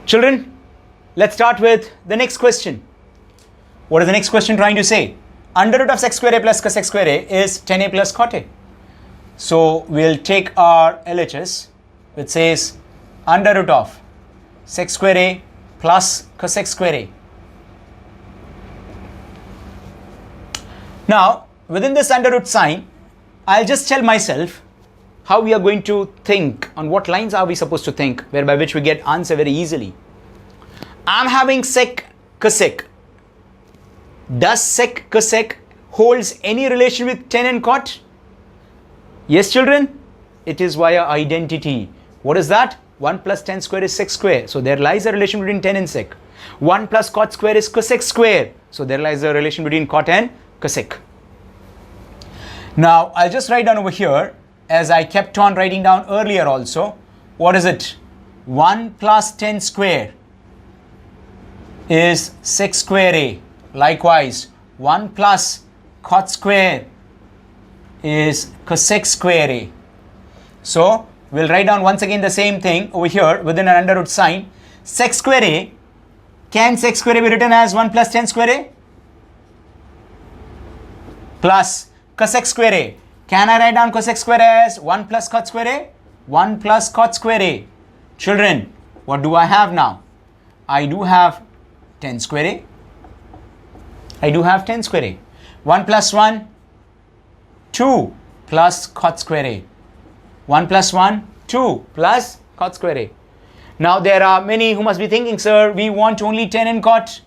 Children, let's start with the next question. What is the next question trying to say? Under root of sec square a plus cos x square a is 10a plus cot a. So we'll take our LHS, which says under root of sec square a plus cos x square a. Now, within this under root sign, I'll just tell myself how we are going to think, on what lines are we supposed to think, whereby which we get answer very easily. I'm having sec cosec. Does sec cosec holds any relation with tan and cot? Yes, children, it is via identity. What is that? 1 plus tan square is sec square. So there lies a relation between tan and sec. 1 plus cot square is cosec square. So there lies a relation between cot and cosec. Now I'll just write down over here, as I kept on writing down earlier also. What is it? 1 plus tan square is sec square a. Likewise, 1 plus cot square is cosec square a. So we'll write down once again the same thing over here within an under root sign. Sec square a, can sec square a be written as 1 plus tan square a? Plus cosec square a. Can I write down cosec square a as 1 plus cot square a? 1 plus cot square a. Children, what do I have now? I do have tan square a. I do have tan square a. 1 plus 1, 2 plus cot square a. 1 plus 1, 2 plus cot square a. Now there are many who must be thinking, sir, we want only tan and cot.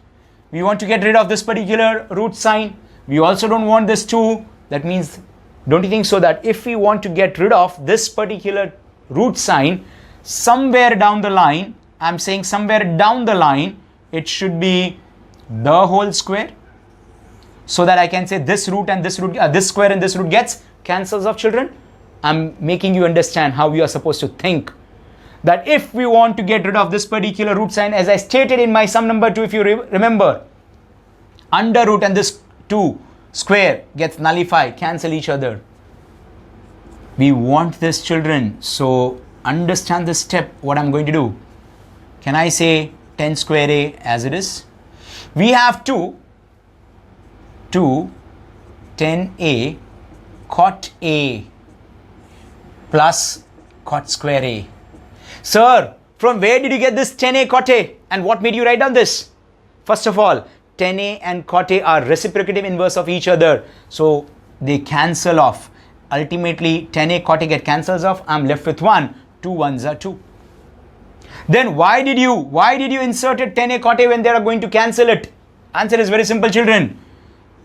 We want to get rid of this particular root sign. We also don't want this 2. That means, don't you think so that if we want to get rid of this particular root sign, somewhere down the line, I'm saying somewhere down the line, it should be the whole square, so that I can say this root and this root, this square and this root gets cancels off, children. I'm making you understand how you are supposed to think. That if we want to get rid of this particular root sign, as I stated in my sum number 2, if you remember, under root and this 2 square gets nullified, cancel each other. We want this, children. So understand this step, what I'm going to do. Can I say tan square a as it is? We have 2 tan a cot a plus cot square a. Sir, from where did you get this tan a cot a, and what made you write down this? First of all, tan a and cot a are reciprocative inverse of each other, so they cancel off. Ultimately, tan a cot a get cancels off. I'm left with 1. 2 ones are 2. Then why did you insert it tan a cot a when they are going to cancel it? Answer is very simple, children.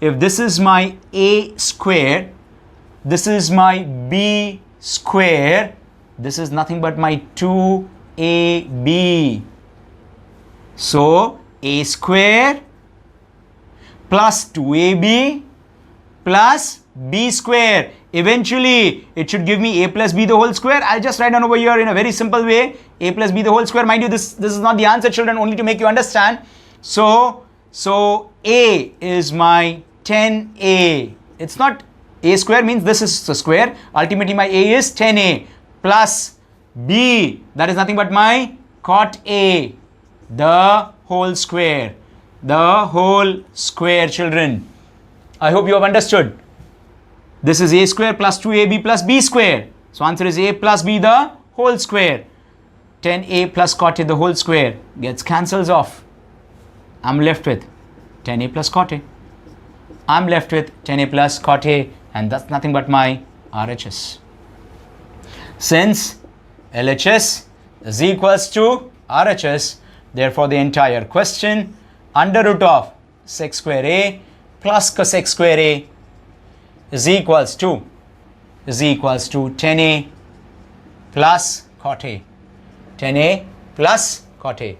If this is my a square, this is my b square, this is nothing but my 2ab. So a square plus 2ab plus b square. Eventually, it should give me a plus b the whole square. I'll just write down over here in a very simple way, a plus b the whole square. Mind you, this is not the answer, children, only to make you understand. So a is my tan a. It's not a square, means this is the square. Ultimately, my a is tan a plus b, that is nothing but my cot a, the whole square. The whole square, children. I hope you have understood. This is a square plus 2ab plus b square. So answer is a plus b the whole square. Tan a plus cot a the whole square gets cancels off. I'm left with tan a plus cot a. I'm left with tan a plus cot a, and that's nothing but my RHS. Since LHS is equals to RHS, therefore the entire question under root of sec square a plus cosec square a is equals to tan a plus cot a. Tan a plus cot a.